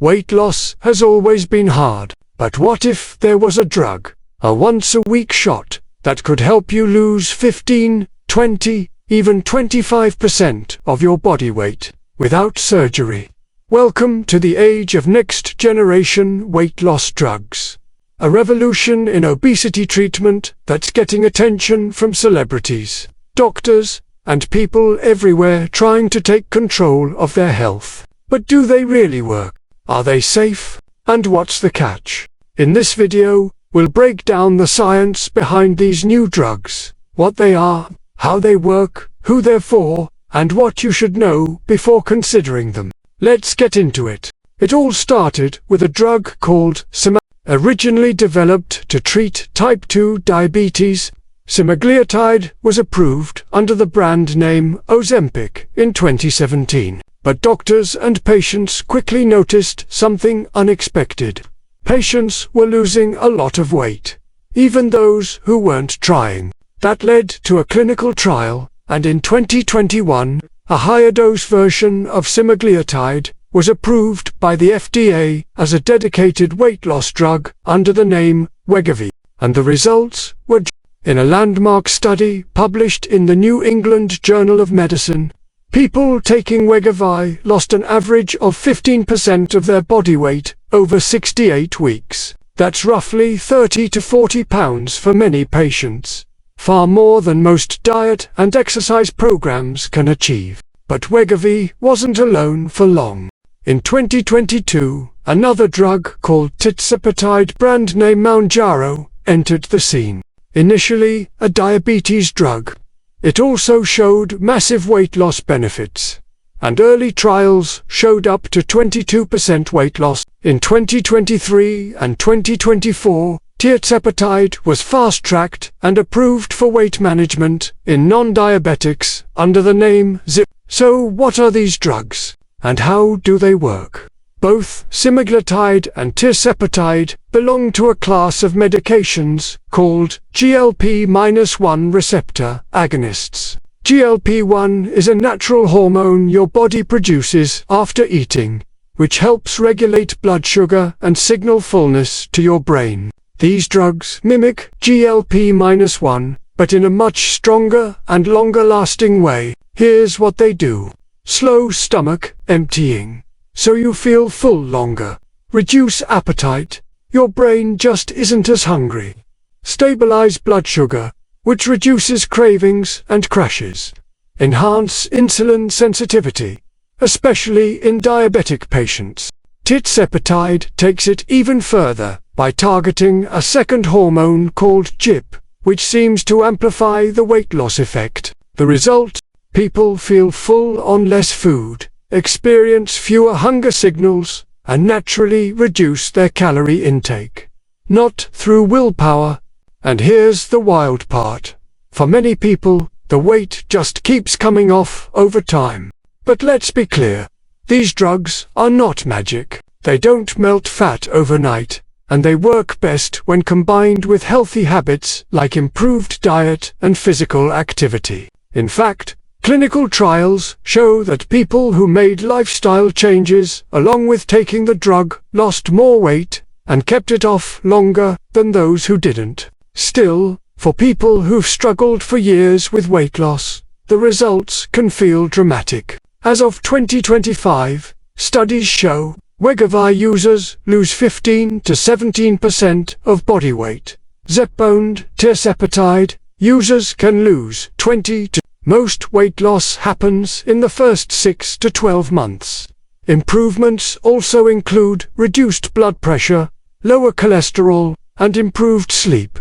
Weight loss has always been hard, but what if there was a drug, a once-a-week shot, that could help you lose 15, 20, even 25% of your body weight, without surgery? Welcome to the age of next-generation weight loss drugs. A revolution in obesity treatment that's getting attention from celebrities, doctors, and people everywhere trying to take control of their health. But do they really work? Are they safe? And what's the catch? In this video, we'll break down the science behind these new drugs, what they are, how they work, who they're for, and what you should know before considering them. Let's get into it. It all started with a drug called semaglutide. Originally developed to treat type 2 diabetes, semaglutide was approved under the brand name Ozempic in 2017. But doctors and patients quickly noticed something unexpected. Patients were losing a lot of weight, even those who weren't trying. That led to a clinical trial, and in 2021, a higher-dose version of semaglutide was approved by the FDA as a dedicated weight loss drug under the name Wegovy, and the results were in a landmark study published in the New England Journal of Medicine. People taking Wegovy lost an average of 15% of their body weight over 68 weeks. That's roughly 30 to 40 pounds for many patients, far more than most diet and exercise programs can achieve. But Wegovy wasn't alone for long. In 2022, another drug called tirzepatide, brand name Mounjaro, entered the scene. Initially a diabetes drug, it also showed massive weight loss benefits, and early trials showed up to 22% weight loss. In 2023 and 2024, tirzepatide was fast-tracked and approved for weight management in non-diabetics under the name Zepbound. So what are these drugs, and how do they work? Both semaglutide and tirzepatide belong to a class of medications called GLP-1 receptor agonists. GLP-1 is a natural hormone your body produces after eating, which helps regulate blood sugar and signal fullness to your brain. These drugs mimic GLP-1, but in a much stronger and longer-lasting way. Here's what they do. Slow stomach emptying, so you feel full longer. Reduce appetite, your brain just isn't as hungry. Stabilize blood sugar, which reduces cravings and crashes. Enhance insulin sensitivity, especially in diabetic patients. Tirzepatide takes it even further by targeting a second hormone called GIP, which seems to amplify the weight loss effect. The result? People feel full on less food, experience fewer hunger signals, and naturally reduce their calorie intake. Not through willpower. And here's the wild part. For many people, the weight just keeps coming off over time. But let's be clear. These drugs are not magic. They don't melt fat overnight, and they work best when combined with healthy habits like improved diet and physical activity. In fact, clinical trials show that people who made lifestyle changes along with taking the drug lost more weight and kept it off longer than those who didn't. Still, for people who've struggled for years with weight loss, the results can feel dramatic. As of 2025, studies show Wegovy users lose 15 to 17% of body weight. Zepbound, tirzepatide, users can lose 20 to Most weight loss happens in the first 6 to 12 months. Improvements also include reduced blood pressure, lower cholesterol, and improved sleep.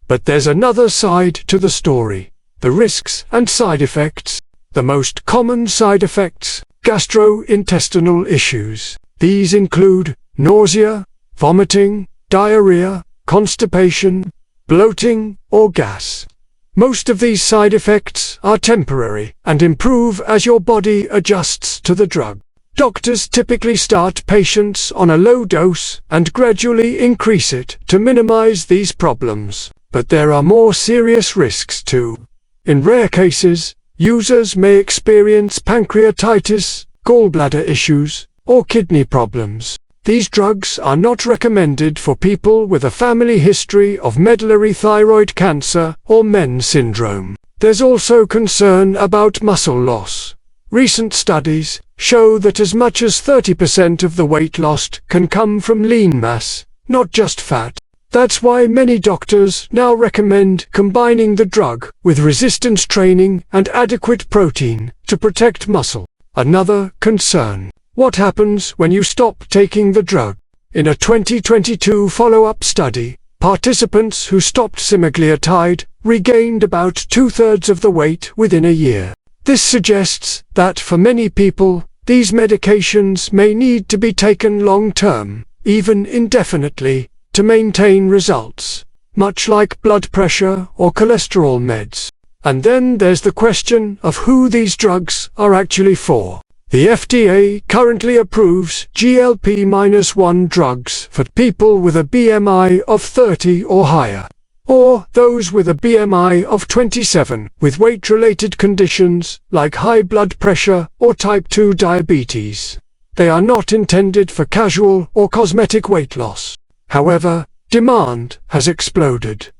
But there's another side to the story: the risks and side effects. The most common side effects: gastrointestinal issues. These include nausea, vomiting, diarrhea, constipation, bloating, or gas. Most of these side effects are temporary and improve as your body adjusts to the drug. Doctors typically start patients on a low dose and gradually increase it to minimize these problems. But there are more serious risks too. In rare cases, users may experience pancreatitis, gallbladder issues, or kidney problems. These drugs are not recommended for people with a family history of medullary thyroid cancer or MEN syndrome. There's also concern about muscle loss. Recent studies show that as much as 30% of the weight lost can come from lean mass, not just fat. That's why many doctors now recommend combining the drug with resistance training and adequate protein to protect muscle. Another concern: what happens when you stop taking the drug? In a 2022 follow-up study, participants who stopped semaglutide regained about 2/3 of the weight within a year. This suggests that for many people, these medications may need to be taken long-term, even indefinitely, to maintain results, much like blood pressure or cholesterol meds. And then there's the question of who these drugs are actually for. The FDA currently approves GLP-1 drugs for people with a BMI of 30 or higher, or those with a BMI of 27 with weight-related conditions like high blood pressure or type 2 diabetes. They are not intended for casual or cosmetic weight loss. However, demand has exploded,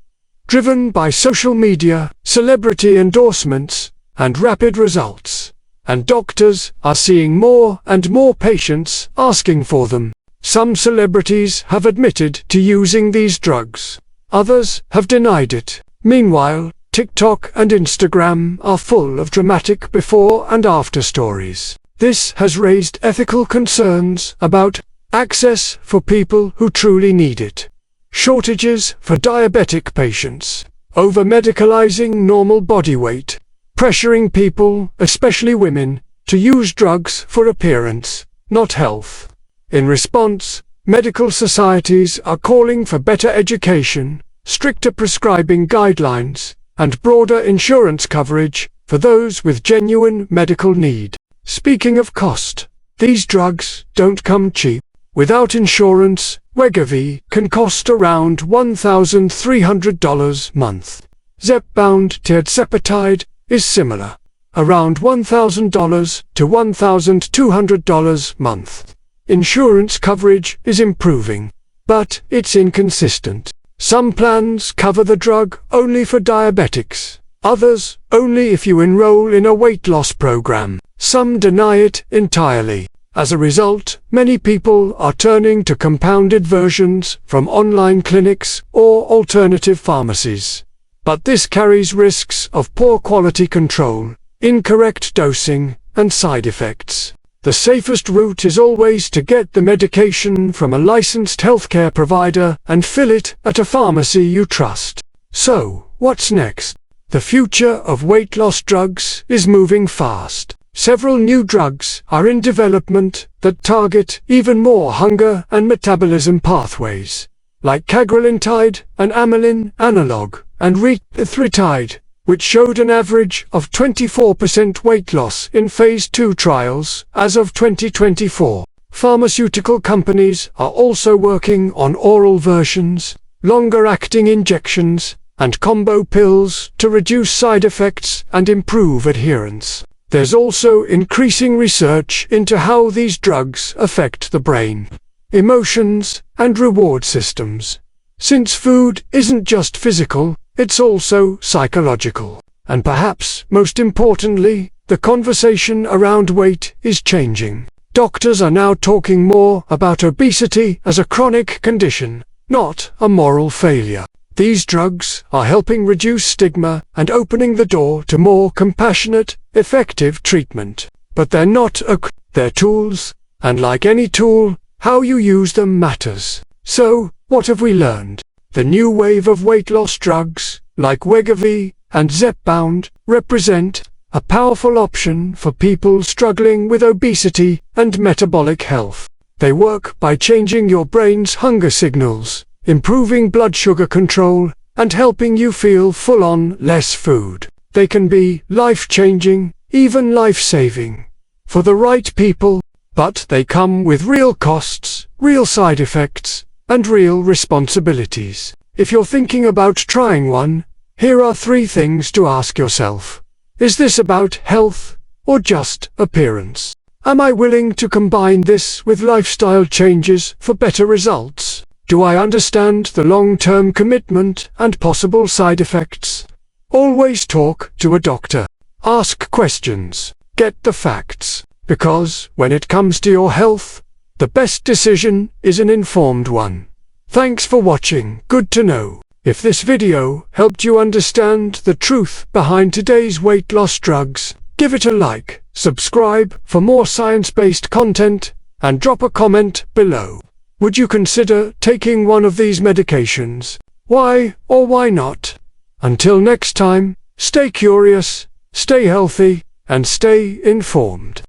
driven by social media, celebrity endorsements, and rapid results. And doctors are seeing more and more patients asking for them. Some celebrities have admitted to using these drugs. Others have denied it. Meanwhile, TikTok and Instagram are full of dramatic before and after stories. This has raised ethical concerns about access for people who truly need it, shortages for diabetic patients, over-medicalizing normal body weight, pressuring people, especially women, to use drugs for appearance, not health. In response, medical societies are calling for better education, stricter prescribing guidelines, and broader insurance coverage for those with genuine medical need. Speaking of cost, these drugs don't come cheap. Without insurance, Wegovy can cost around $1,300 a month. Zepbound tirzepatide is similar, around $1,000 to $1,200 a month. Insurance coverage is improving, but it's inconsistent. Some plans cover the drug only for diabetics, others only if you enroll in a weight loss program. Some deny it entirely. As a result, many people are turning to compounded versions from online clinics or alternative pharmacies. But this carries risks of poor quality control, incorrect dosing, and side effects. The safest route is always to get the medication from a licensed healthcare provider and fill it at a pharmacy you trust. So, what's next? The future of weight loss drugs is moving fast. Several new drugs are in development that target even more hunger and metabolism pathways, like cagrilintide, an amylin analog, and retatrutide, which showed an average of 24% weight loss in phase 2 trials as of 2024. Pharmaceutical companies are also working on oral versions, longer-acting injections, and combo pills to reduce side effects and improve adherence. There's also increasing research into how these drugs affect the brain, emotions, and reward systems. Since food isn't just physical, it's also psychological. And perhaps most importantly, the conversation around weight is changing. Doctors are now talking more about obesity as a chronic condition, not a moral failure. These drugs are helping reduce stigma and opening the door to more compassionate, effective treatment. But they're not they're tools, and like any tool, how you use them matters. So, what have we learned? The new wave of weight loss drugs, like Wegovy and Zepbound, represent a powerful option for people struggling with obesity and metabolic health. They work by changing your brain's hunger signals, improving blood sugar control, and helping you feel full on less food. They can be life-changing, even life-saving, for the right people, but they come with real costs, real side effects, and real responsibilities. If you're thinking about trying one, here are 3 things to ask yourself. Is this about health, or just appearance? Am I willing to combine this with lifestyle changes for better results? Do I understand the long-term commitment and possible side effects? Always talk to a doctor. Ask questions. Get the facts. Because when it comes to your health, the best decision is an informed one. Thanks for watching. Good to know. If this video helped you understand the truth behind today's weight loss drugs, give it a like, subscribe for more science-based content, and drop a comment below. Would you consider taking one of these medications? Why or why not? Until next time, stay curious, stay healthy, and stay informed.